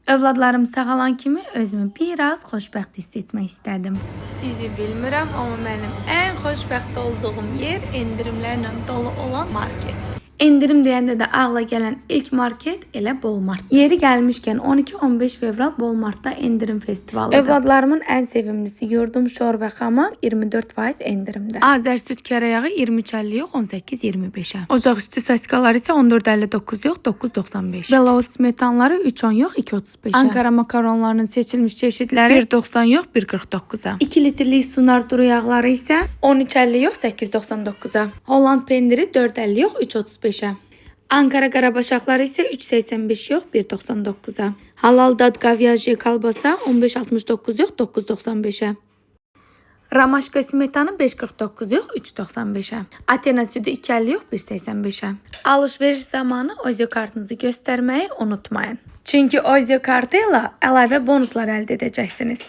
Övladlarım sağalan kimi özümü biraz xoşbəxt hiss etmək istədim. Sizi bilmirəm, amma mənim ən xoşbəxt olduğum yer endirimlərlə dolu olan market. Endirim deyəndə də ağla gələn ilk market elə Bolmart. Yeri gəlmişkən 12-15 fevral Bolmartda endirim festivalıdır. Övladlarımın ən sevimlisi yurdum şor və xamak 24% endirimdə. Azər süd kərə yağı 23.50 yox 18.25-ə. Ocaq üstü sasikaları isə 14.59 yox 9.95. Belarus smetanları 3.10 yox 2.35-ə. Ankara makaronlarının seçilmiş çeşidləri 1.90 yox 1.49-a. 2 litrlik sunar duru yağları isə 13.50 yox 8.99-a. Holland pendiri 4.50 yox 3.35-ə. Ankara qarabaşaqları isə 3.85 yox 1.99-a. Halal dad qavyajı kalbasa 15.69 yox 9.95-ə. Ramaşka smetanı 5.49 yox 3.95-ə. Atena südü 2.50 yox 1.85-ə. Alış-veriş zamanı Ozio kartınızı göstərməyi unutmayın. Çünki Ozio kartı ilə əlavə bonuslar əldə edəcəksiniz.